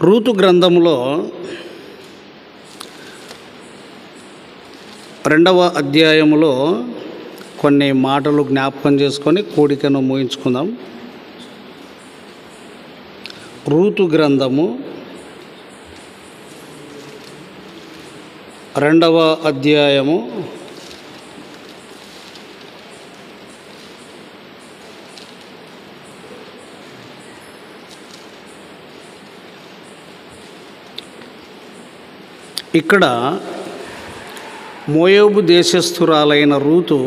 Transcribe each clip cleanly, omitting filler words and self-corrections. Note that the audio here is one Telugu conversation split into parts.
రూతు గ్రంథంలో 2వ అధ్యాయములో కొన్ని మాటలు జ్ఞాపకం చేసుకొని కూడికను ముగించుకుందాం. రూతు గ్రంథము 2వ అధ్యాయము ఇక్కడ మోయాబు దేశస్థురాలైన రూతు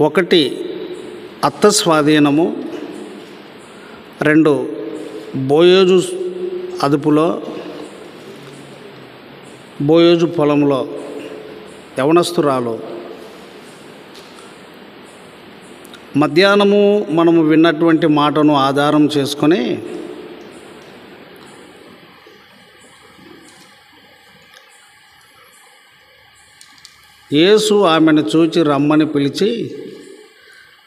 ఒకటి అత్త స్వాధీనము, 2 బోయోజు అదుపులో, బోయోజు పొలంలో యవనస్తురాలు. మధ్యాహ్నము మనము విన్నటువంటి మాటను ఆధారం చేసుకొని యేసు ఆమెను చూచి రమ్మని పిలిచి,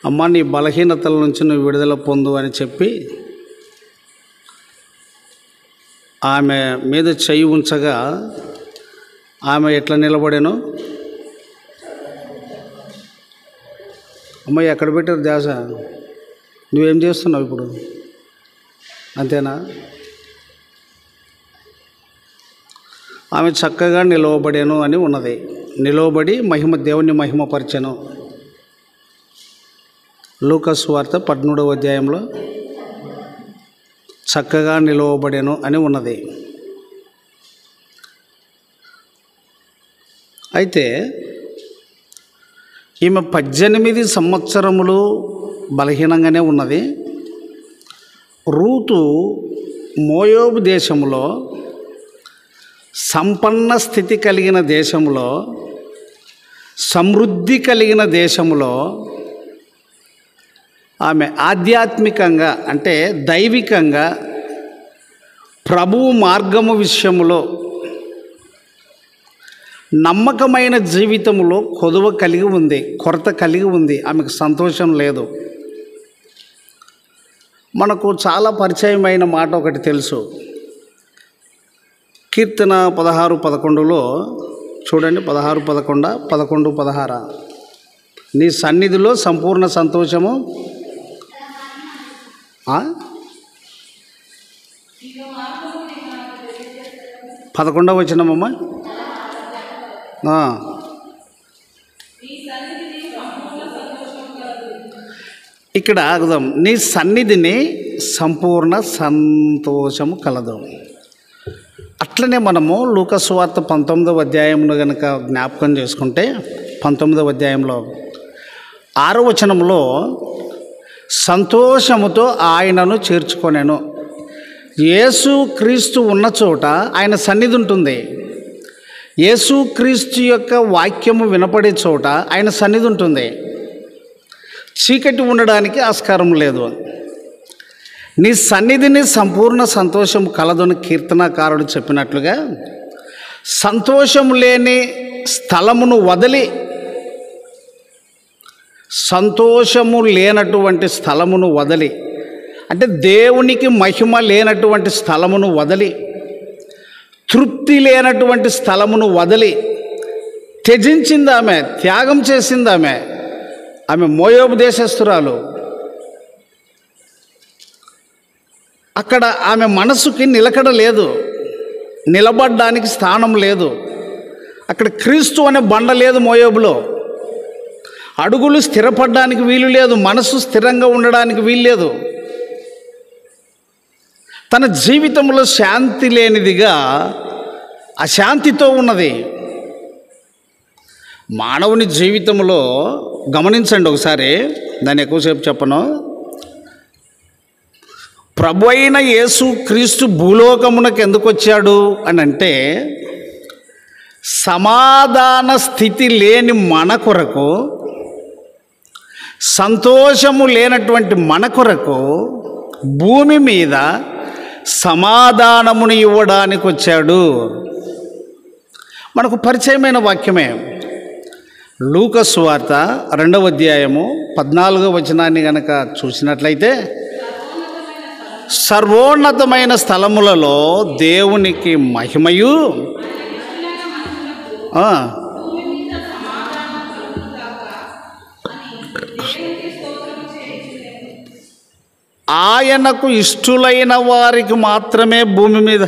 అమ్మ నీ బలహీనతల నుంచి నువ్వు విడుదల పొందు అని చెప్పి ఆమె మీద చెయ్యి ఉంచగా ఆమె ఎట్లా నిలబడేను? అమ్మాయి ఎక్కడ పెట్టారు ధ్యాస? నువ్వేం చేస్తున్నావు ఇప్పుడు? అంతేనా? ఆమె చక్కగా నిలవబడేను అని ఉన్నది. నిలవబడి దేవుని మహిమపరిచెను. లూకా సువార్త 13వ అధ్యాయంలో చక్కగా నిలవబడేను అని ఉన్నది. అయితే ఈమె 18 సంవత్సరములు బలహీనంగానే ఉన్నది. రూతు మోయాబు దేశంలో సంపన్న స్థితి కలిగిన దేశంలో, సమృద్ధి కలిగిన దేశంలో ఆమె ఆధ్యాత్మికంగా అంటే దైవికంగా ప్రభువు మార్గము విషయంలో నమ్మకమైన జీవితంలో కొదువ కలిగి ఉంది, కొరత కలిగి ఉంది. ఆమెకు సంతోషం లేదు. మనకు చాలా పరిచయమైన మాట ఒకటి తెలుసు. కీర్తన 16:11లో చూడండి, 16:11, 11:16. నీ సన్నిధిలో సంపూర్ణ సంతోషము. 11వ వచనమమ్మ. ఇక్కడ ఆగుదాం. నీ సన్నిధిని సంపూర్ణ సంతోషము కలదు. అట్లనే మనము లూకా సువార్త 19వ అధ్యాయంలో కనుక జ్ఞాపకం చేసుకుంటే 19వ అధ్యాయంలో 6వ వచనంలో సంతోషముతో ఆయనను చేర్చుకొనెను. యేసు క్రీస్తు ఉన్న చోట ఆయన సన్నిధి ఉంటుంది. యేసు క్రీస్తు యొక్క వాక్యము వినపడే చోట ఆయన సన్నిధి ఉంటుంది. చీకటి ఉండడానికి ఆస్కారం లేదు. నీ సన్నిధిని సంపూర్ణ సంతోషం కలదని కీర్తనాకారుడు చెప్పినట్లుగా సంతోషం లేని స్థలమును వదిలి, సంతోషము లేనటువంటి స్థలమును వదిలి అంటే దేవునికి మహిమ లేనటువంటి స్థలమును వదిలి, తృప్తి లేనటువంటి స్థలమును వదిలి త్యజించింది ఆమె, త్యాగం చేసింది ఆమె. ఆమె మోయాబు దేశస్థురాలు. అక్కడ ఆమె మనసుకి నిలకడ లేదు, నిలబడడానికి స్థానం లేదు. అక్కడ క్రీస్తు అనే బండ లేదు మోయాబులో. అడుగులు స్థిరపడడానికి వీలు లేదు, మనసు స్థిరంగా ఉండడానికి వీలు లేదు. తన జీవితంలో శాంతి లేనిదిగా అశాంతితో ఉన్నది. మానవుని జీవితంలో గమనించండి ఒకసారి, దాన్ని ఎక్కువసేపు చెప్పను. ప్రభు అయిన యేసు క్రీస్తు భూలోకమునకు ఎందుకు వచ్చాడు అని అంటే, సమాధాన స్థితి లేని మన కొరకు, సంతోషము లేనటువంటి మన కొరకు భూమి మీద సమాధానమును ఇవ్వడానికి వచ్చాడు. మనకు పరిచయమైన వాక్యమే. లూకా సువార్త 2వ అధ్యాయము 14వ వచనాన్ని గనక చూసినట్లయితే, సర్వోన్నతమైన స్థలములలో దేవునికి మహిమయు ఆయనకు ఇష్టులైన వారికి మాత్రమే భూమి మీద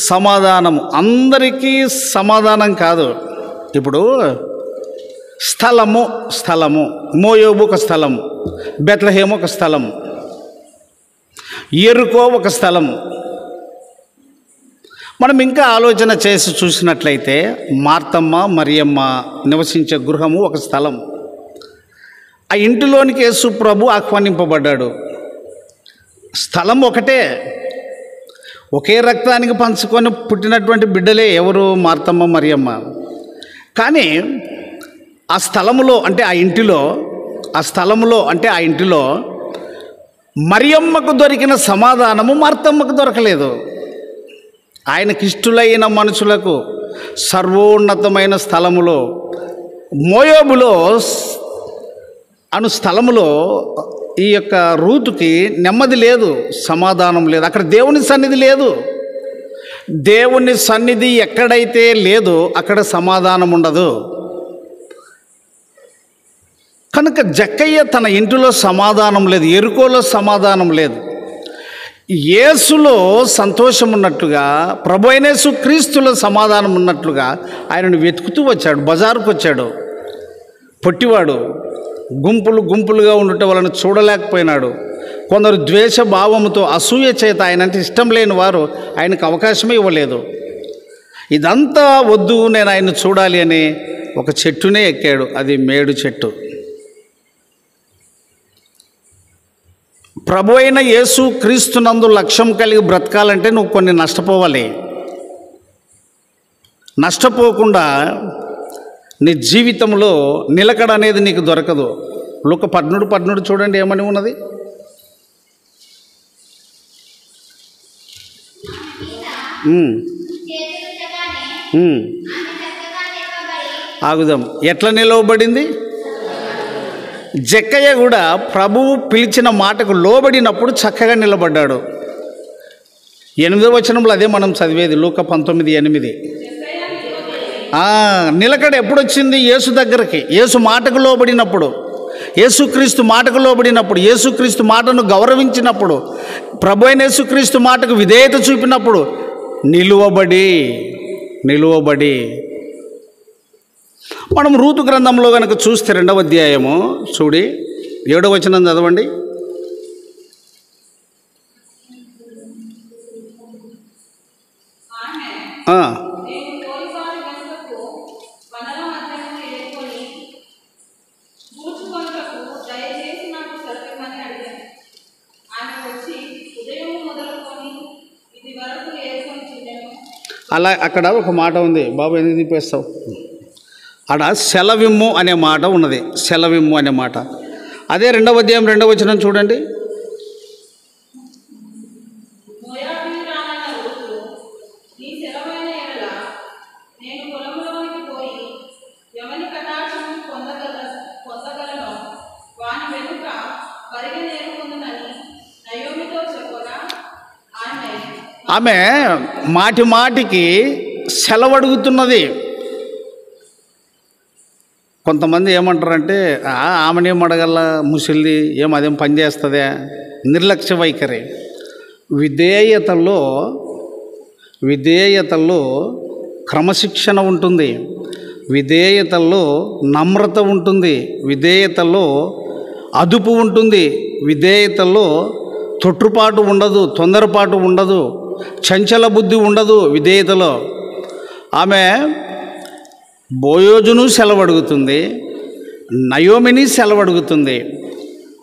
సమాధానము. అందరికీ సమాధానం కాదు. ఇప్పుడు స్థలము మోయోబు ఒక స్థలం, బెత్లెహేము ఒక స్థలం, యెరికో ఒక స్థలం. మనం ఇంకా ఆలోచన చేసి చూసినట్లయితే మార్తమ్మ మరియమ్మ నివసించే గృహము ఒక స్థలం. ఆ ఇంటిలోనికి యేసు ప్రభు ఆహ్వానింపబడ్డాడు. స్థలం ఒకటే, ఒకే రక్తానికి పంచుకొని పుట్టినటువంటి బిడ్డలే ఎవరు? మార్తమ్మ మరియమ్మ. కానీ ఆ స్థలములో అంటే ఆ ఇంటిలో మరియమ్మకు దొరికిన సమాధానము మార్తమ్మకు దొరకలేదు. ఆయనకిష్టులైన మనుషులకు సర్వోన్నతమైన స్థలములో మోయోబులో అను స్థలములో ఈ యొక్క రూతుకి నెమ్మది లేదు, సమాధానం లేదు. అక్కడ దేవుని సన్నిధి లేదు. దేవుని సన్నిధి ఎక్కడైతే లేదో అక్కడ సమాధానం ఉండదు. కనుక జక్కయ్య తన ఇంటిలో సమాధానం లేదు, యెరికోలో సమాధానం లేదు. యేసులో సంతోషం ఉన్నట్లుగా, ప్రభు అయిన యేసు క్రీస్తులో సమాధానం ఉన్నట్లుగా ఆయనను వెతుకుతూ వచ్చాడు. బజారుకు వచ్చాడు. పొట్టివాడు, గుంపులుగా ఉండటం వలన చూడలేకపోయినాడు. కొందరు ద్వేషభావముతో, అసూయ చేత ఆయనంటే ఇష్టం లేని వారు ఆయనకు అవకాశమే ఇవ్వలేదు. ఇదంతా వద్దు, నేను ఆయన్ని చూడాలి అని ఒక చెట్టునే ఎక్కాడు. అది మేడు చెట్టు. ప్రభు అయిన యేసు క్రీస్తునందు లక్ష్యం కలిగి బ్రతకాలంటే నువ్వు కొన్ని నష్టపోవాలి. నష్టపోకుండా నీ జీవితంలో నిలకడ అనేది నీకు దొరకదు. లూకా 13 చూడండి ఏమని ఉన్నది. ఆగుదాం. ఎట్లా నిలవబడింది? జక్కయ్య కూడా ప్రభువు పిలిచిన మాటకు లోబడినప్పుడు చక్కగా నిలబడ్డాడు. 8వ వచనంలో అదే మనం చదివేది, లూకా 19:8. నిలకడ ఎప్పుడు వచ్చింది? యేసు దగ్గరికి, యేసు మాటకు లోబడినప్పుడు, యేసుక్రీస్తు మాటకు లోబడినప్పుడు, యేసుక్రీస్తు మాటను గౌరవించినప్పుడు, ప్రభు అయిన యేసుక్రీస్తు మాటకు విధేయత చూపినప్పుడు నిలువబడి. మనం రూతు గ్రంథంలో కనుక చూస్తే 2వ అధ్యాయము చూడి 7వ వచనం చదవండి. అలా అక్కడ ఒక మాట ఉంది. బాబు ఎందుకు తిప్పేస్తావు? అక్కడ సెలవిమ్ము అనే మాట ఉన్నది. సెలవిమ్ము అనే మాట అదే 2వ అధ్యాయం 2వ వచనం చూడండి. ఆమె మాటికి సెలవడుగుతున్నది. కొంతమంది ఏమంటారంటే ఆమెనేం అడగల, ముసిల్ది ఏం అదేం పని చేస్తుందే, నిర్లక్ష్య వైఖరి. విధేయతల్లో క్రమశిక్షణ ఉంటుంది, విధేయతల్లో నమ్రత ఉంటుంది, విధేయతల్లో అదుపు ఉంటుంది, విధేయతల్లో తొట్టుపాటు ఉండదు, తొందరపాటు ఉండదు, చంచల బుద్ధి ఉండదు విధేయతలో. ఆమె బోయోజును సెలవడుగుతుంది, నయోమిని సెలవడుగుతుంది.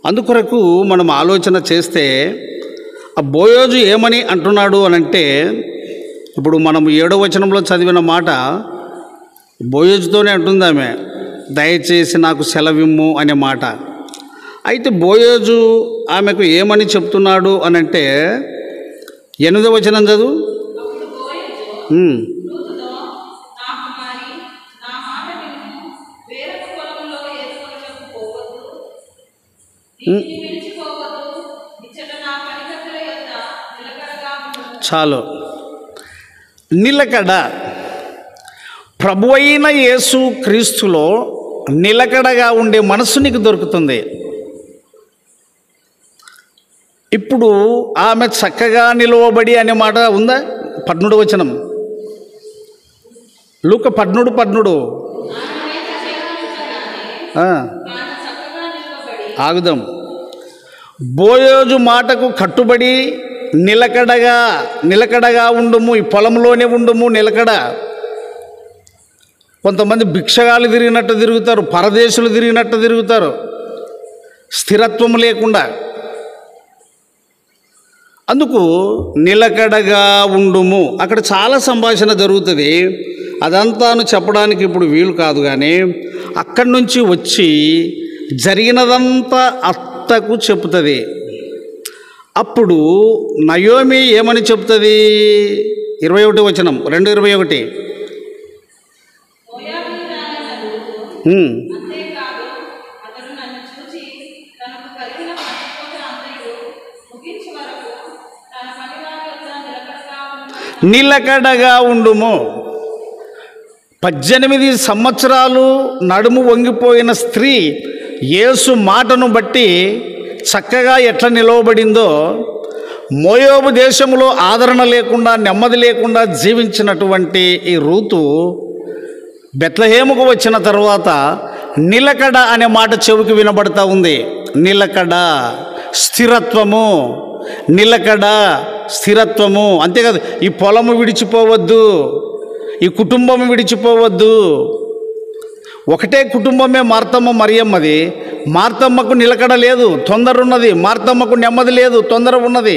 అందుకొరకు మనం ఆలోచన చేస్తే ఆ బోయోజు ఏమని అంటున్నాడు అనంటే, ఇప్పుడు మనం 7వ వచనంలో చదివిన మాట బోయోజుతోనే అంటుంది ఆమె, దయచేసి నాకు సెలవిమ్ము అనే మాట. అయితే బోయోజు ఆమెకు ఏమని చెప్తున్నాడు అనంటే 8వ వచనం చదువు. చాలు. నిలకడ ప్రభువైన యేసు క్రీస్తులో నిలకడగా ఉండే మనస్సు నీకు దొరుకుతుంది. ఇప్పుడు ఆమె చక్కగా నిలవబడి అనే మాట ఉందా? 12వ వచనం, లూకా 12 ఆగుదాం. బోయోజు మాటకు కట్టుబడి నిలకడగా ఉండుము, ఈ పొలంలోనే ఉండుము నిలకడ. కొంతమంది భిక్షగాలు తిరిగినట్టు తిరుగుతారు, పరదేశులు తిరిగినట్టు తిరుగుతారు, స్థిరత్వం లేకుండా. అందుకు నిలకడగా ఉండుము. అక్కడ చాలా సంభాషణ జరుగుతుంది, అదంతాను చెప్పడానికి ఇప్పుడు వీలు కాదు. కానీ అక్కడి నుంచి వచ్చి జరిగినదంతా అత్తకు చెప్తుంది. అప్పుడు నయోమి ఏమని చెప్తుంది? 21వ వచనం, 2:21. నిలకడగా ఉండుము. 18 సంవత్సరాలు నడుము వంగిపోయిన స్త్రీ యేసు మాటను బట్టి చక్కగా ఎట్లా నిలవబడిందో, మోయాబు దేశంలో ఆదరణ లేకుండా నెమ్మది లేకుండా జీవించినటువంటి ఈ రూతు బెత్లెహేముకు వచ్చిన తర్వాత నిలకడ అనే మాట చెవికి వినబడతా ఉంది. నిలకడ, స్థిరత్వము, నిలకడ, స్థిరత్వము. అంతేకాదు, ఈ పొలము విడిచిపోవద్దు, ఈ కుటుంబం విడిచిపోవద్దు. ఒకటే కుటుంబమే మార్తమ్మ మరియమ్మది. మార్తమ్మకు నిలకడ లేదు, తొందర ఉన్నది. మార్తమ్మకు నెమ్మది లేదు, తొందర ఉన్నది.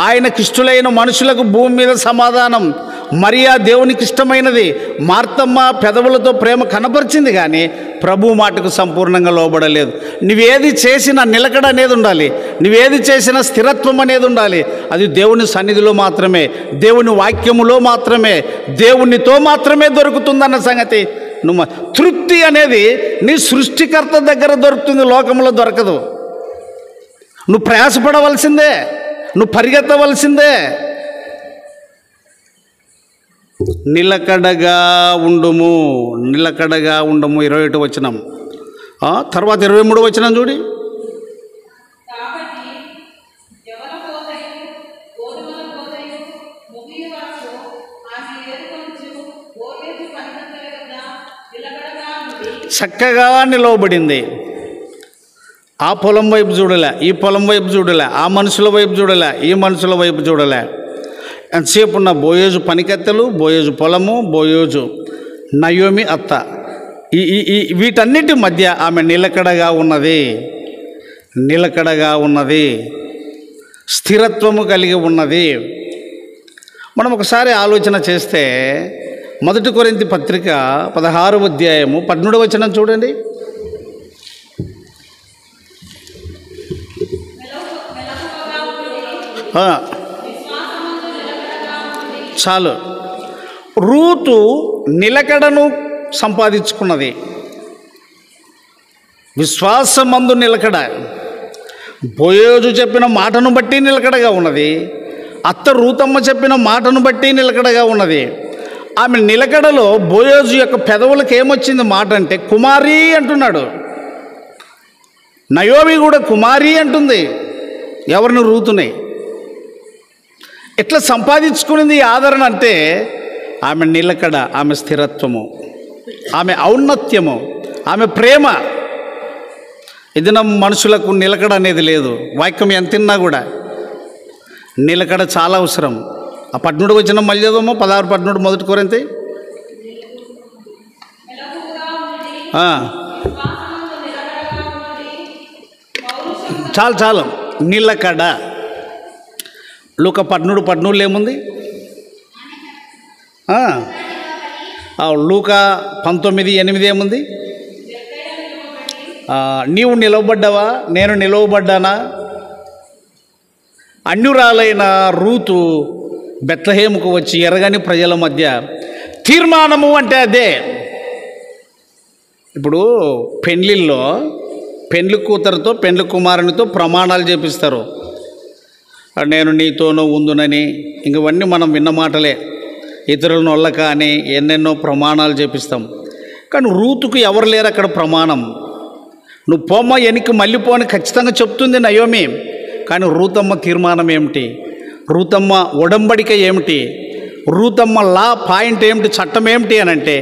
ఆయనకిష్టులైన మనుషులకు భూమి మీద సమాధానం. మరియా దేవునికి ఇష్టమైనది. మార్తమ్మ పెదవులతో ప్రేమ కనపరిచింది, కానీ ప్రభు మాటకు సంపూర్ణంగా లోబడలేదు. నువ్వేది చేసినా నిలకడ అనేది ఉండాలి, నువ్వేది చేసినా స్థిరత్వం అనేది ఉండాలి. అది దేవుని సన్నిధిలో మాత్రమే, దేవుని వాక్యములో మాత్రమే, దేవునితో మాత్రమే దొరుకుతుందన్న సంగతి నువ్వు. తృప్తి అనేది నీ సృష్టికర్త దగ్గర దొరుకుతుంది, లోకంలో దొరకదు. నువ్వు ప్రయాసపడవలసిందే, నువ్వు పరిగెత్తవలసిందే. నిలకడగా ఉండుము, నిలకడగా ఉండము. 21వ వచనం. తర్వాత 23వ వచనం చూడి. చక్కగా నిలవబడింది. ఆ పొలం వైపు చూడలే, ఈ పొలం వైపు చూడలే, ఆ మనుషుల వైపు చూడలే, ఈ మనుషుల వైపు చూడలే. ఎంతసేపు ఉన్న బోయోజు పనికెత్తలు, బోయోజు పొలము, బోయోజు నయోమి అత్త, ఈ వీటన్నిటి మధ్య ఆమె నిలకడగా ఉన్నది, నిలకడగా ఉన్నది, స్థిరత్వము కలిగి ఉన్నది. మనం ఒకసారి ఆలోచన చేస్తే 1 కొరింథీ పత్రిక 16వ అధ్యాయము 17వ వచనం చూడండి. చాలు. రూతు నిలకడను సంపాదించుకున్నది, విశ్వాసమందు నిలకడ. బోయోజు చెప్పిన మాటను బట్టి నిలకడగా ఉన్నది, అత్త రూతమ్మ చెప్పిన మాటను బట్టి నిలకడగా ఉన్నది. ఆమె నిలకడలో బోయోజు యొక్క పెదవులకు ఏమొచ్చింది మాట అంటే కుమారి అంటున్నాడు. నయోమి కూడా కుమారి అంటుంది. ఎవరిని? రూతుని. ఎట్లా సంపాదించుకునేది ఆదరణ అంటే ఆమె నిలకడ, ఆమె స్థిరత్వము, ఆమె ఔన్నత్యము, ఆమె ప్రేమ. ఇది నా మనుషులకు నిలకడ అనేది లేదు. వాక్యం ఎంతిన్నా కూడా నిలకడ చాలా అవసరం. ఆ 17వ వచనం మళ్ళీ చదవము. 16:13 1 కొరింథీ. చాలు నిలకడ. లూకా 13:13 ఏముంది? లూకా 19:8 ఏముంది? నీవు నిలవబడ్డావా, నేను నిలవబడ్డానా? అన్యురాలైన రూతు బెత్లెహేముకు వచ్చి ఎరగని ప్రజల మధ్య తీర్మానము అంటే అదే. ఇప్పుడు పెళ్ళిళ్ళలో పెండ్లి కూతురుతో పెండ్లి కుమారునితో ప్రమాణాలు చేపిస్తారు. నేను నీతోనూ ఉందునని, ఇంకవన్నీ మనం విన్న మాటలే. ఇతరుల నొల్లక అని ఎన్నెన్నో ప్రమాణాలు చేపిస్తాం. కానీ రూతుకు ఎవరు లేరు అక్కడ ప్రమాణం. నువ్వు పోమ్మ ఎనికి మళ్ళీ పోని ఖచ్చితంగా చెప్తుంది నయోమి. కానీ రూతమ్మ తీర్మానం ఏమిటి? రూతమ్మ ఒడంబడిక ఏమిటి? రూతమ్మ లా పాయింట్ ఏమిటి? చట్టం ఏమిటి అని అంటే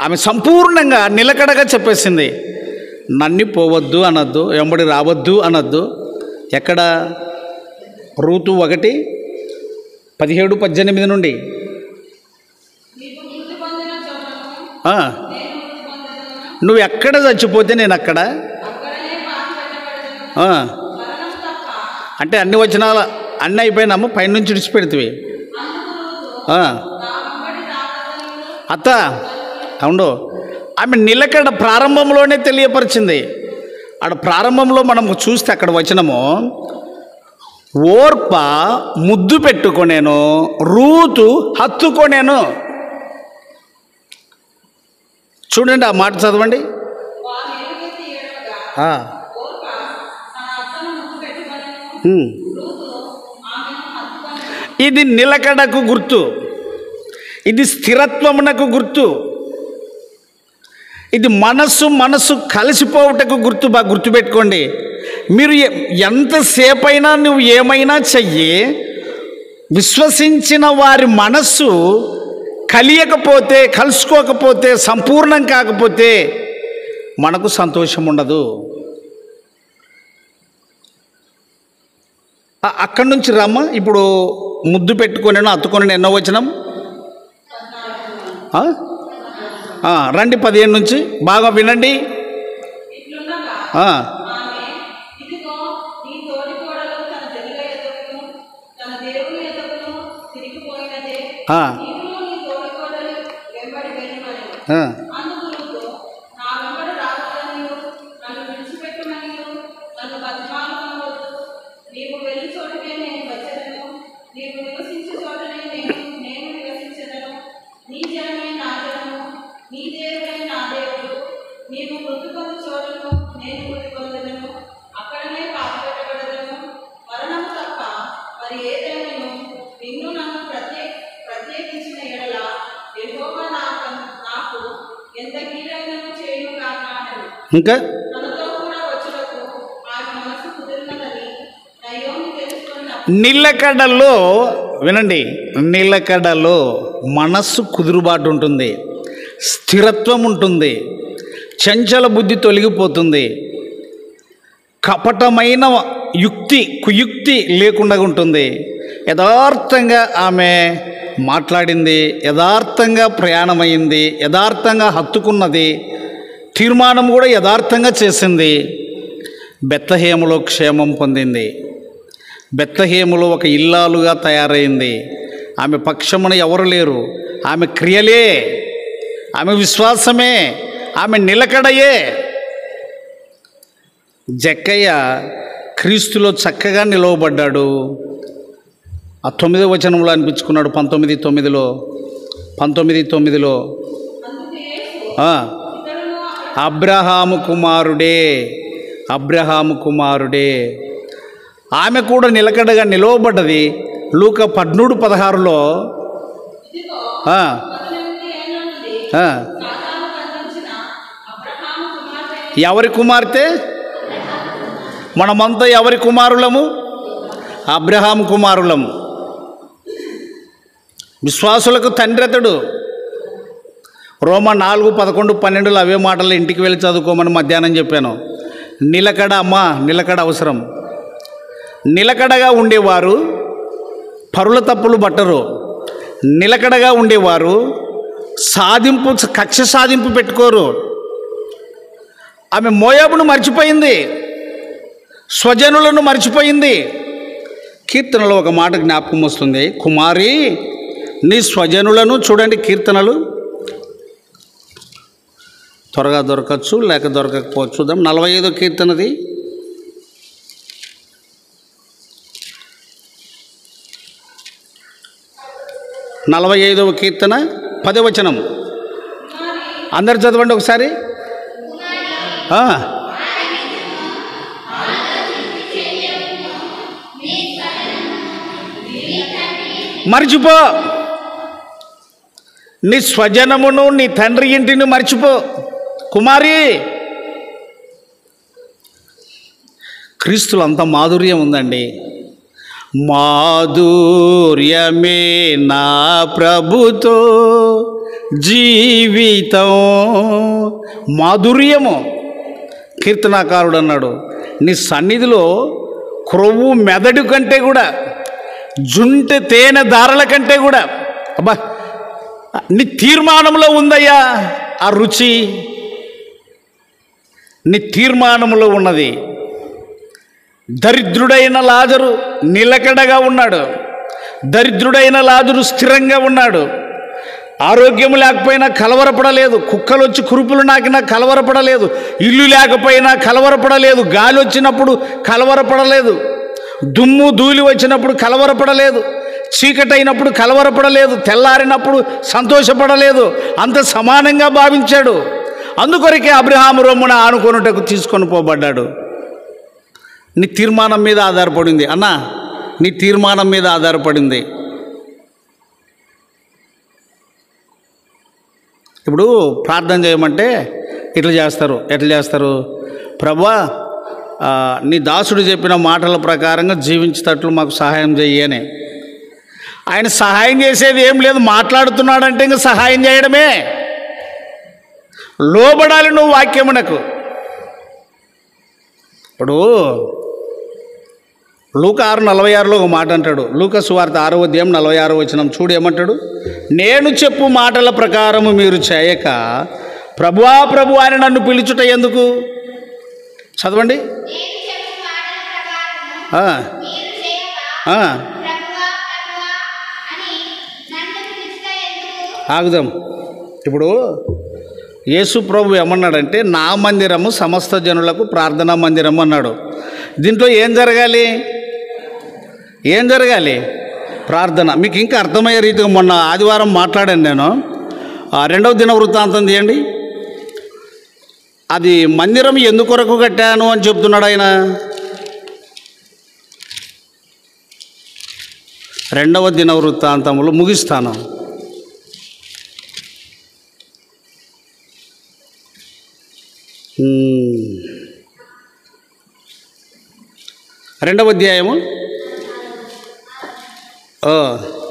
ఆమె సంపూర్ణంగా నిలకడగా చెప్పేసింది. నన్ను పోవద్దు అనొద్దు, వెంబడి రావద్దు అనొద్దు. ఎక్కడ? రూతు 1:17-18 నుండి నువ్వు ఎక్కడ చచ్చిపోతే నేను అక్కడ. అంటే అన్ని వచనాలు అన్నీ అయిపోయినాము, పైనుంచి విడిచిపెడుతుంది. అత్త అవును, ఆమె నిలకడ ప్రారంభంలోనే తెలియపరిచింది. ఆడ ప్రారంభంలో మనం చూస్తే అక్కడ వచనము, ఓర్ప ముద్దు పెట్టుకొనేను, రూతు హత్తుకొనేను. చూడండి ఆ మాట చదవండి. ఇది నిలకడకు గుర్తు, ఇది స్థిరత్వమునకు గుర్తు, ఇది మనస్సు కలిసిపోవుటకు గుర్తు. బాగా గుర్తుపెట్టుకోండి. మీరు ఎంతసేపైనా నువ్వు ఏమైనా చెయ్యి, విశ్వసించిన వారి మనస్సు కలియకపోతే, కలుసుకోకపోతే, సంపూర్ణం కాకపోతే మనకు సంతోషం ఉండదు. అక్కడి నుంచి రమ్మ. ఇప్పుడు ముద్దు పెట్టుకొని అత్తుకొని ఎన్నో వచనం రండి 15 నుంచి బాగా వినండి. ఇంకా నిలకడలో వినండి, నిలకడలో మనస్సు కుదురుబాటు ఉంటుంది, స్థిరత్వం ఉంటుంది, చంచల బుద్ధి తొలగిపోతుంది, కపటమైన కుయుక్తి లేకుండా ఉంటుంది. యథార్థంగా ఆమె మాట్లాడింది, యథార్థంగా ప్రయాణమైంది, యథార్థంగా హత్తుకున్నది, తీర్మానం కూడా యథార్థంగా చేసింది. బెత్లెహేములో క్షేమం పొందింది. బెత్లెహేములో ఒక ఇల్లాలుగా తయారైంది. ఆమె పక్షమున ఎవరు లేరు. ఆమె క్రియలే, ఆమె విశ్వాసమే, ఆమె నిలకడయే. జక్కయ్య క్రీస్తులో చక్కగా నిలవబడ్డాడు. ఆ 9వ వచనంలో అనిపించుకున్నాడు. 19:9లో అబ్రహాము కుమారుడే. ఆమె కూడా నిలకడగా నిలవబడ్డది. లూకా 13:16లో ఎవరి కుమార్తె? మనమంతా ఎవరి కుమారులము? అబ్రహాము కుమారులము. విశ్వాసులకు తండ్రి అతడు. రోమా 4:11-12 అవే మాటలు ఇంటికి వెళ్ళి చదువుకోమని మధ్యాహ్నం చెప్పాను. నిలకడ అమ్మా, నిలకడ అవసరం. నిలకడగా ఉండేవారు పరుల తప్పులు పట్టరు. నిలకడగా ఉండేవారు కక్ష సాధింపు పెట్టుకోరు. ఆమె మోయాబును మర్చిపోయింది, స్వజనులను మర్చిపోయింది. కీర్తనలో ఒక మాట జ్ఞాపకం వస్తుంది, కుమారి నీ స్వజనులను. చూడండి కీర్తనలు, త్వరగా దొరకచ్చు లేక దొరకకపోవచ్చు. చూద్దాం. 45వ కీర్తనది. కీర్తన 10వ వచనం. అందరు చదవండి ఒకసారి. మర్చిపో, నీ స్వజనమును నీ తండ్రి ఇంటిని మర్చిపో. కుమారి, క్రీస్తులో అంత మాధుర్యం ఉందండి. మాధుర్యమే నా ప్రభుతో జీవితం. మాధుర్యము. కీర్తనాకారుడు అన్నాడు, నీ సన్నిధిలో క్రొవ్వు మెదడు కంటే కూడా, జుంటె తేనె దారల కంటే కూడా, అబ్బా, నీ తీర్మానంలో ఉందయ్యా ఆ రుచి. నీ తీర్మానంలో ఉన్నది. దరిద్రుడైన లాజరు నిలకడగా ఉన్నాడు. దరిద్రుడైన లాజరు స్థిరంగా ఉన్నాడు. ఆరోగ్యం లేకపోయినా కలవరపడలేదు. కుక్కలు వచ్చి కురుపులు నాకినా కలవరపడలేదు. ఇల్లు లేకపోయినా కలవరపడలేదు. గాలి వచ్చినప్పుడు కలవరపడలేదు. దుమ్ము ధూళి వచ్చినప్పుడు కలవరపడలేదు. చీకటైనప్పుడు కలవరపడలేదు. తెల్లారినప్పుడు సంతోషపడలేదు. అంత సమానంగా భావించాడు. అందుకొరకే అబ్రహాము రొమ్మున ఆనుకొనుటకు తీసుకొని పోబడ్డాడు. నీ తీర్మానం మీద ఆధారపడింది అన్నా, నీ తీర్మానం మీద ఆధారపడింది. ఇప్పుడు ప్రార్థన చేయమంటే ఎట్లా చేస్తారు? ప్రభువా, నీ దాసుడు చెప్పిన మాటల ప్రకారంగా జీవించేటట్లు మాకు సహాయం చెయ్యని. ఆయన సహాయం చేసేది ఏం లేదు. మాట్లాడుతున్నాడంటే ఇంకా సహాయం చేయడమే. లోబడాలి నువ్వు వాక్యమునకు. ఇప్పుడు లూకా 6:46 ఒక మాట అంటాడు. లూకా సువార్త 6:46 చూడు ఏమంటాడు? నేను చెప్పు మాటల ప్రకారము మీరు చేయక ప్రభువా ప్రభు అని నన్ను పిలుచుట ఎందుకు? చదవండి. ఆగుదాం. ఇప్పుడు యేసు ప్రభు ఏమన్నాడంటే, నా మందిరము సమస్త జనులకు ప్రార్థనా మందిరము అన్నాడు. దీంట్లో ఏం జరగాలి? ప్రార్థన. మీకు ఇంకా అర్థమయ్యే రీతిగా మొన్న ఆదివారం మాట్లాడాను నేను. 2వ దినవృత్తాంతం తీయండి. అది మందిరం ఎందుకొరకు కట్టాను అని చెప్తున్నాడు ఆయన. 2వ దినవృత్తాంతములు ముగిస్తాను. రెండవ అధ్యాయము.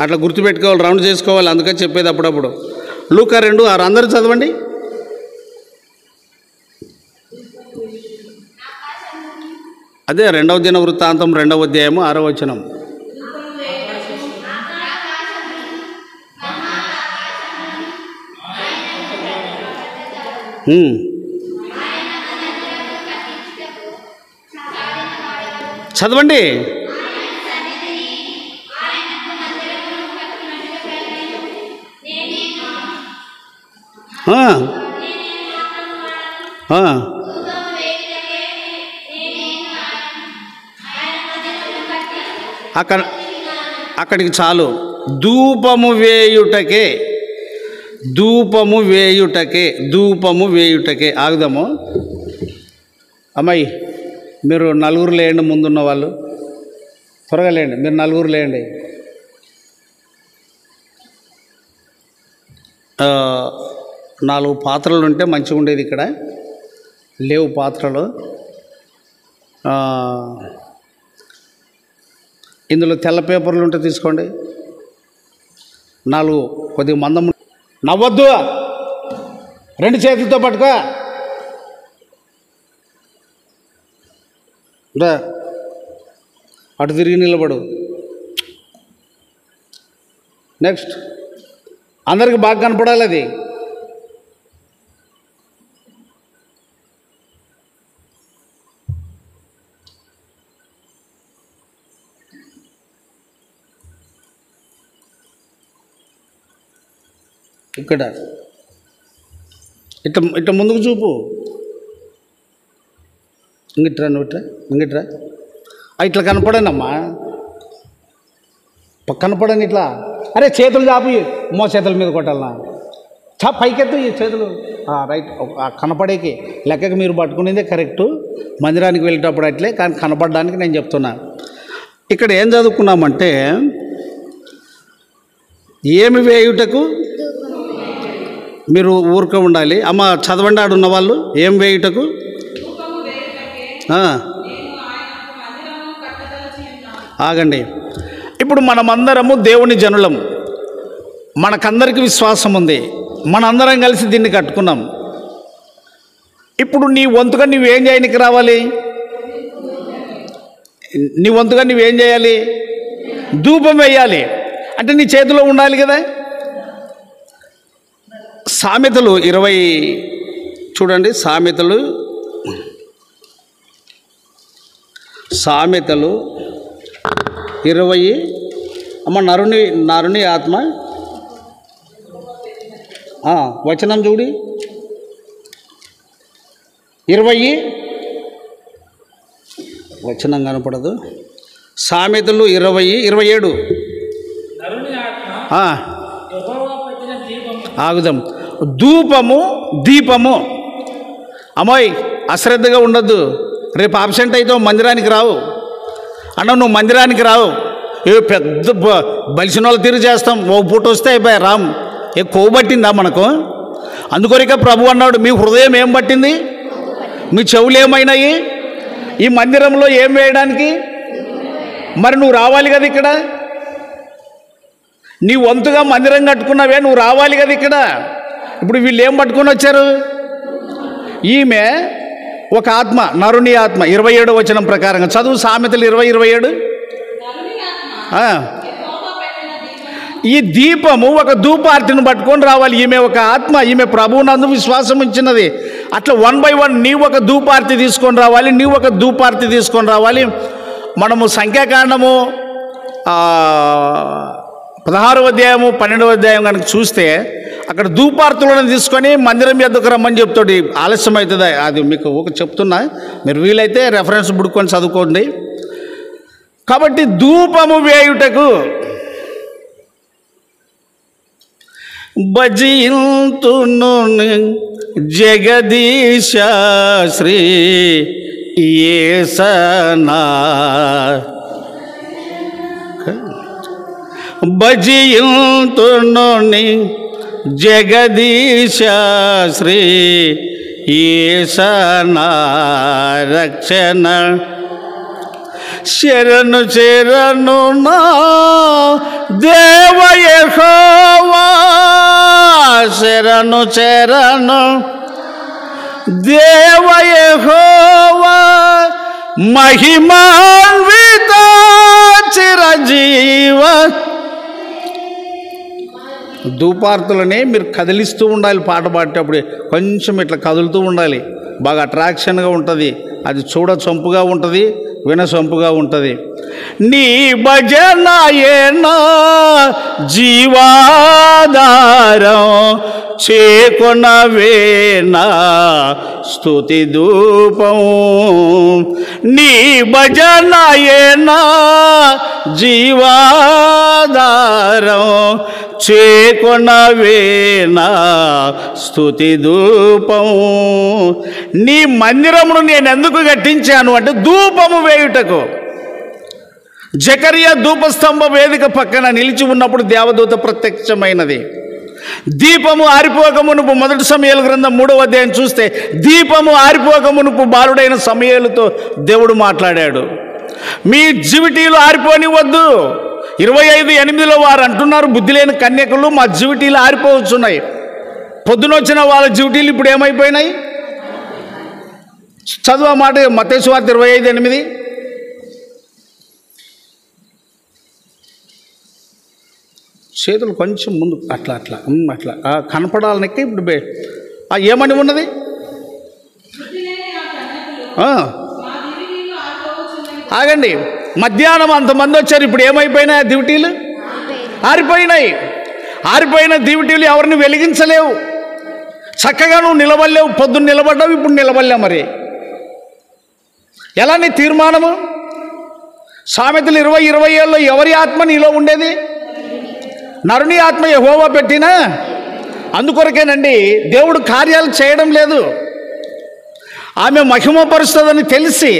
అట్లా గుర్తుపెట్టుకోవాలి, రౌండ్ చేసుకోవాలి. అందుకని చెప్పేది అప్పుడప్పుడు. లూకా 2:6 అందరూ చదవండి. అదే 2వ దినవృత్తాంతం 2వ అధ్యాయము 6వ వచనం. చదవండి. అక్కడికి చాలు. ధూపము వేయుటకే. ఆగుదాము. అమ్మాయి, మీరు 4 లేండి. ముందున్న వాళ్ళు త్వరగా లేండి. మీరు 4 లేండి. 4 పాత్రలు ఉంటే మంచిగా ఉండేది. ఇక్కడ లేవు పాత్రలు. ఇందులో తెల్ల పేపర్లు ఉంటే తీసుకోండి. 4 కొద్దిగా మందం. నవ్వద్దు, 2 చేతులతో పట్టుకో. అటు తిరిగి నిలబడు. నెక్స్ట్. అందరికి బాగా కనపడాలి అది. ఇక్కడ ఇట్లా ముందుకు చూపు. ఇంగిట్రా ఇట్లా కనపడనమ్మా. కనపడని ఇట్లా. అరే చేతులు చాపు. చేతుల మీద కొట్టాలన్నా. పైకెత్తు ఈ చేతులు. రైట్. కనపడేకి లెక్కకి మీరు పట్టుకునేదే కరెక్టు. మందిరానికి వెళ్ళేటప్పుడు అట్లే, కానీ కనపడడానికి నేను చెప్తున్నా. ఇక్కడ ఏం చదువుకున్నామంటే, ఏమి వేయుటకు? మీరు ఊరుకో ఉండాలి. అమ్మ చదవండి, ఆడున్న వాళ్ళు. ఏం వేయుటకు? ఆగండి. ఇప్పుడు మనమందరము దేవుని జనులం, మనకందరికి విశ్వాసం ఉంది, మనందరం కలిసి దీన్ని కట్టుకున్నాం. ఇప్పుడు నీ వంతుగా నువ్వేం చేయడానికి రావాలి? నీ వంతుగా నువ్వేం చేయాలి? ధూపం వేయాలి. అంటే నీ చేతిలో ఉండాలి కదా. సామెతలు 20 చూడండి. సామెతలు 20. అమ్మ నరుని ఆత్మ వచనం చూడి. 20 వచనం కనపడదు. సామెతలు 20:27. ఆగుదాం. ధూపము దీపము. అమ్మాయి అశ్రద్ధగా ఉండద్దు. రేపు అబ్సెంట్ అయితే మందిరానికి రావు అన్న. నువ్వు మందిరానికి రావు. ఏ పెద్ద బలిసిన వాళ్ళు తిరిగి చేస్తాం. ఓ పూట వస్తే అయిపోయా రామ్. ఏ కొవ్వు పట్టిందా మనకు? అందుకొరిక ప్రభు అన్నాడు, మీ హృదయం ఏం పట్టింది? మీ చెవులు ఏమైనాయి? ఈ మందిరంలో ఏం వేయడానికి? మరి నువ్వు రావాలి కదా ఇక్కడ. నీ వంతుగా మందిరం కట్టుకున్నావే, నువ్వు రావాలి కదా ఇక్కడ. ఇప్పుడు వీళ్ళు ఏం పట్టుకొని వచ్చారు? ఈమె ఒక ఆత్మ, నరుని ఆత్మ. 27 వచనం ప్రకారంగా చదువు. సామెతలు 20:27. ఈ దీపము ఒక ధూపార్తిని పట్టుకొని రావాలి. ఈమె ఒక ఆత్మ, ఈమె ప్రభువునందు విశ్వాసం ఇచ్చినది. అట్లా 1 by 1 నీవు ఒక ధూపార్తి తీసుకొని రావాలి, నీవు ఒక ధూపార్తి తీసుకొని రావాలి. మనము సంఖ్యాకాండము 16వ అధ్యాయము 12వ అధ్యాయం కనుక చూస్తే అక్కడ ధూపార్తులను తీసుకొని మందిరం ఎద్దుకు రమ్మని చెప్తాడు. ఆలస్యం అవుతుందా? అది మీకు ఒక చెప్తున్నా, మీరు వీలైతే రెఫరెన్స్ బుడుకొని చదువుకోండి. కాబట్టి ధూపము వేయుటకు భజింతును జగదీశ శ్రీ యేసనా. భజింతును జగదీశ శ్రీ యేసనా రక్షణ. శరణు శరణు నా దేవ యెహోవా, శరణు శరణు దేవ యెహోవా, మహిమాన్విత చిరజీవ. ధూపార్తులనే మీరు కదిలిస్తూ ఉండాలి. పాట పాడేటప్పుడు కొంచెం ఇట్లా కదులుతూ ఉండాలి. బాగా అట్రాక్షన్గా ఉంటుంది. అది చూడ చంపుగా ఉంటుంది, వినసొంపుగా ఉంటుంది. నీ భజన ఏనా జీవాధారం, చేకొనవేనా స్తుతి ధూపం. నీ భజన ఏనా జీవాధారం, చేకొనవేనా స్తుతి ధూపం. నీ మందిరమును నేను ఎందుకు కట్టించాను అంటే ధూపము వేయుటకు. జకరియా ధూపస్తంభ వేదిక పక్కన నిలిచి ఉన్నప్పుడు దేవదూత ప్రత్యక్షమైనది. దీపము ఆరిపోకమునుపు 1 సమూయేలు గ్రంథం 3వ అధ్యాయం చూస్తే దీపము ఆరిపోకమునుపు బాలుడైన సమూయేలుతో దేవుడు మాట్లాడాడు. మీ జివిటీలు ఆరిపోనివద్దు. 25:8 వారు అంటున్నారు, బుద్ధి లేని కన్యకలు మా జివిటీలు ఆరిపోవచ్చున్నాయి. పొద్దునొచ్చిన వాళ్ళ జివిటీలు ఇప్పుడు ఏమైపోయినాయి? చదువు ఆ మాట. మత్తయి సువార్త 25:8. చేతులు కొంచెం ముందు అట్లా అట్లా అట్లా కనపడాలనెక్కి ఇప్పుడు ఏమని ఉన్నది? ఆగండి. మధ్యాహ్నం అంతమంది వచ్చారు, ఇప్పుడు ఏమైపోయినాయి? ఆ దివిటీలు ఆరిపోయినాయి. ఆరిపోయిన దివిటీలు ఎవరిని వెలిగించలేవు. చక్కగా నువ్వు నిలబడలేవు. పొద్దున్న నిలబడ్డావు, ఇప్పుడు నిలబడలేవు. మరి ఎలా నీ తీర్మానము? సామెతలు 20:27లో ఎవరి ఆత్మ నీలో ఉండేది? నరుని ఆత్మ యెహోవా పెట్టినా. అందుకొరకేనండి దేవుడు కార్యాలు చేయడం లేదు. ఆమె మహిమపరుస్తుందని తెలిసి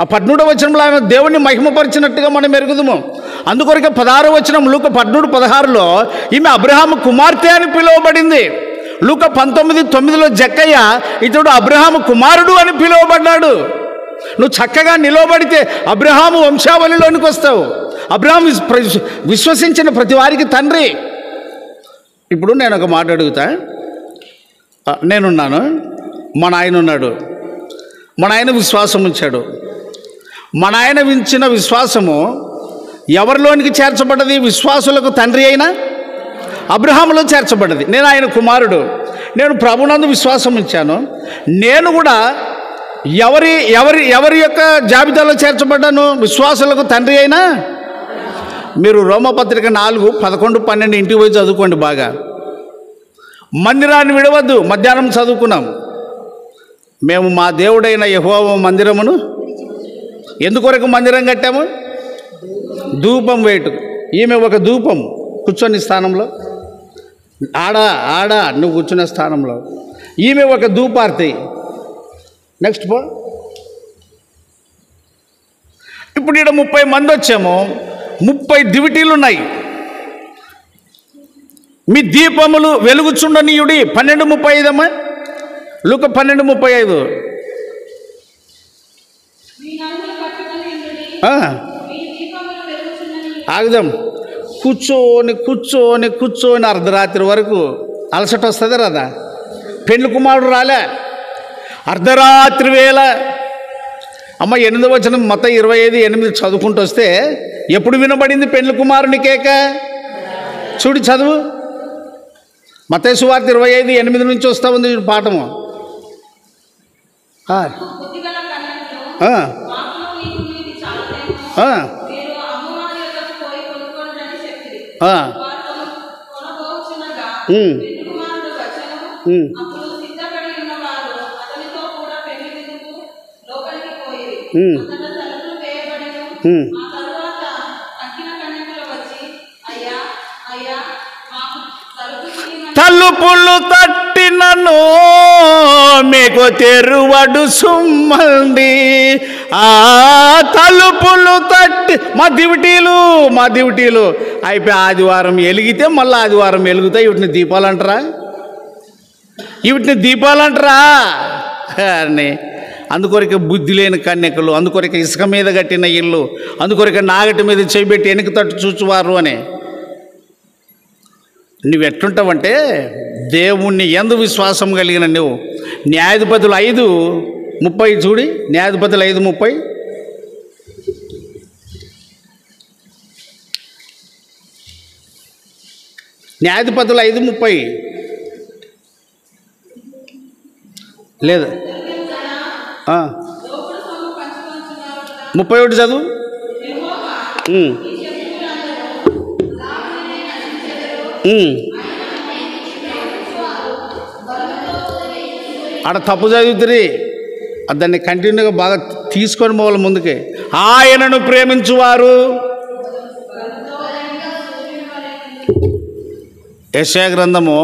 ఆ 13వ వచనంలో ఆమె దేవుణ్ణి మహిమపరిచినట్టుగా మనం ఎరుగుదుము. అందుకొరకే 16వ వచనం లూకా 13:16లో ఈమె అబ్రహాము కుమార్తె అని పిలువబడింది. లూకా 19:9లో జక్కయ్య ఇతడు అబ్రహాము కుమారుడు అని పిలువబడ్డాడు. నువ్వు చక్కగా నిలవబడితే అబ్రహాము వంశావళిలోనికి వస్తావు. అబ్రహాము విశ్వసించిన ప్రతి వారికి తండ్రి. ఇప్పుడు నేను ఒక మాట అడుగుతా. నేనున్నాను, మా నాయన ఉన్నాడు. మా నాయన విశ్వాసం ఉంచాడు. మా నాయన ఉంచిన విశ్వాసము ఎవరిలోనికి చేర్చబడ్డది? విశ్వాసులకు తండ్రి అయిన అబ్రహాములో చేర్చబడ్డది. నేను ఆయన కుమారుడు. నేను ప్రభునందు విశ్వాసం ఉంచాను. నేను కూడా ఎవరి ఎవరి ఎవరి యొక్క జాబితాలో చేర్చబడ్డాను? విశ్వాసులకు తండ్రి అయినా. మీరు రోమపత్రిక 4:11-12 ఇంటికి పోయి చదువుకోండి బాగా. మందిరాన్ని విడవద్దు. మధ్యాహ్నం చదువుకున్నాం. మేము మా దేవుడైన యెహోవా మందిరమును ఎందుకొరకు మందిరం కట్టాము? ధూపం వేయటం. ఈమె ఒక ధూపం కూర్చొని స్థానంలో, ఆడ నువ్వు కూర్చున్న స్థానంలో ఈమె ఒక ధూపార్తి. నెక్స్ట్ పో. ఇప్పుడు ఇక్కడ 30 మంది వచ్చాము. 30 దివిటీలు ఉన్నాయి. మీ దీపములు వెలుగుచుండనీయుడి. 12:35 అమ్మా. లూకా 12:35. ఆగుదాం. కూర్చొని కూర్చొని కూర్చొని అర్ధరాత్రి వరకు అలసట వస్తుంది రాదా? పెండ్లి కుమారుడు రాలే. అర్ధరాత్రి వేళ అమ్మ 8వ వచనం మొత్తం 25:8 చదువుకుంటూ వస్తే ఎప్పుడు వినబడింది పెండ్లి కుమారుని కేక? చూడు చదువు. మత్తయి సువార్త 25:8 నుంచి వస్తూ ఉంది పాఠము. తలుపులు తట్టినను మీకు తెరువడు సుమ్మండి. ఆ తలుపులు తట్టి మా దివిటీలు అయిపోయి ఆదివారం వెలిగితే మళ్ళీ ఆదివారం వెలుగుతాయి. వీటిని దీపాలంటారా అని. అందుకొరకే బుద్ధి లేని కన్యకలు, అందుకొరకే ఇసుక మీద కట్టిన ఇల్లు, అందుకొరకే నాగటి మీద చేయబెట్టి వెనక తట్టు చూచువారు అని. నువ్వు ఎట్లుంటావంటే దేవుణ్ణి ఎందు విశ్వాసం కలిగిన నువ్వు. న్యాయాధిపతులు 5:30 చూడి. న్యాయాధిపతులు 5:30. న్యాయాధిపతులు 5:30 లేదు. 31 చదువు. ఆడ తప్పు చదువుతుంది. దాన్ని కంటిన్యూగా బాగా తీసుకొని పోవాలి ముందుకే. ఆయనను ప్రేమించువారు. యెషయా గ్రంథము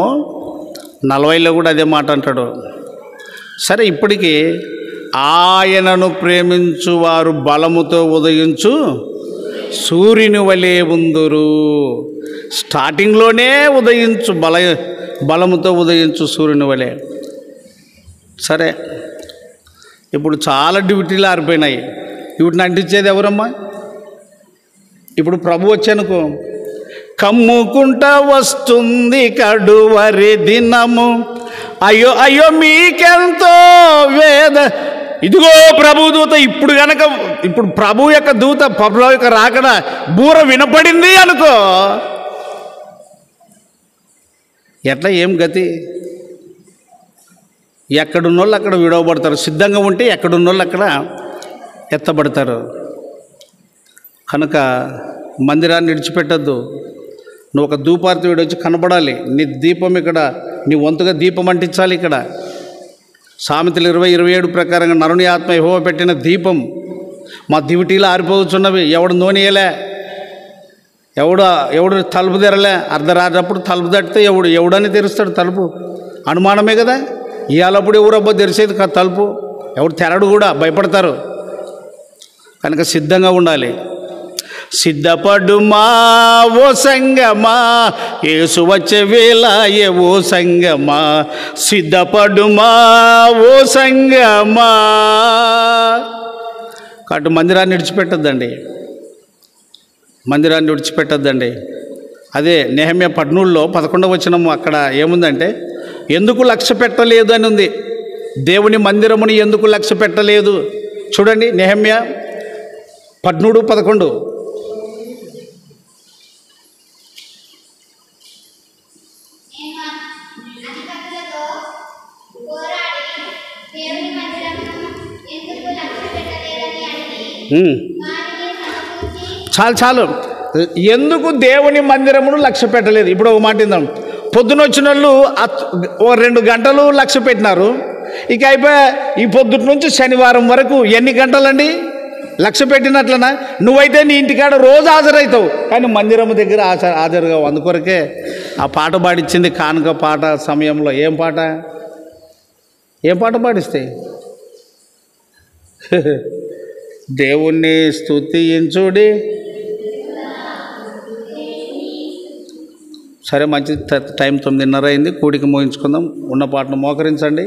40లో కూడా అదే మాట అంటాడు. సరే, ఇప్పటికీ ఆయనను ప్రేమించువారు బలముతో ఉదయించు సూర్యుని వలె ఉందురు. స్టార్టింగ్లోనే బలముతో ఉదయించు సూర్యుని వలె. సరే, ఇప్పుడు చాలా డ్యూటీలు ఆరిపోయినాయి. వీటిని అంటించేది ఎవరమ్మా? ఇప్పుడు ప్రభు వచ్చానుకో, కమ్ముకుంటా వస్తుంది కడువరి దినము, అయ్యో అయ్యో మీకెంతో వేద. ఇదిగో ప్రభు దూత. ఇప్పుడు ప్రభు యొక్క దూత, ప్రభు యొక్క రాకడ బూర వినపడింది అనుకో, ఎట్లా ఏం గతి? ఎక్కడున్నోళ్ళు అక్కడ విడవబడతారు. సిద్ధంగా ఉంటే ఎక్కడున్నోళ్ళు అక్కడ ఎత్తబడతారు. కనుక మందిరాన్ని విడిచిపెట్టద్దు. నువ్వు ఒక ధూపార్తి వీడు కనబడాలి. నీ దీపం ఇక్కడ, నీ వంతుగా దీపం అంటించాలి. ఇక్కడ సామెతలు 20:27 ప్రకారంగా నరుని ఆత్మ యెహోవా పెట్టిన దీపం మా దివిటీలు ఆరిపోతున్నవి. ఎవడు నూనెయలే, ఎవడు తలుపు తెరలే. అర్ధరాత్రప్పుడు తలుపు తట్టితే ఎవడని తెరుస్తాడు తలుపు? అనుమానమే కదా. ఇవాళప్పుడు ఎవరబ్బో తెరిచేది తలుపు? ఎవడు తెరడు కూడా, భయపడతారు. కనుక సిద్ధంగా ఉండాలి. సిద్ధపడుమా ఓ సంగమా, యేసు వచ్చే వేళయే ఓ సంగమా, సిద్ధపడుమా ఓ సంగమా. కాబట్టి మందిరాన్ని విడిచిపెట్టద్దండి, మందిరాన్ని విడిచిపెట్టద్దండి. అదే నెహెమ్యా 13లో 11వ వచనం అక్కడ ఏముందంటే, ఎందుకు లక్ష్య పెట్టలేదు అని ఉంది. దేవుని మందిరముని ఎందుకు లక్ష్య పెట్టలేదు చూడండి. నెహెమ్యా 13:11. చాలు ఎందుకు దేవుని మందిరమును లక్ష్య పెట్టలేదు. ఇప్పుడు ఒక మాట ఇందాం. పొద్దున వచ్చిన వాళ్ళు ఓ 2 గంటలు లక్ష్య పెట్టినారు, ఇక అయిపోయా. ఈ పొద్దుటి నుంచి శనివారం వరకు ఎన్ని గంటలండి లక్ష్య పెట్టినట్లనా? నువ్వైతే నీ ఇంటికాడ రోజు హాజరవుతావు, కానీ మందిరం దగ్గర హాజరుగావు. అందుకొరకే ఆ పాట పాడిచ్చింది కానుక పాట సమయంలో. ఏం పాట పాడిస్తాయి? దేవుణ్ణి స్తుతించుడి. సరే, మంచి టైం 9:30 అయింది. కూడికి మోయించుకుందాం. ఉన్న పాటను మోకరించండి.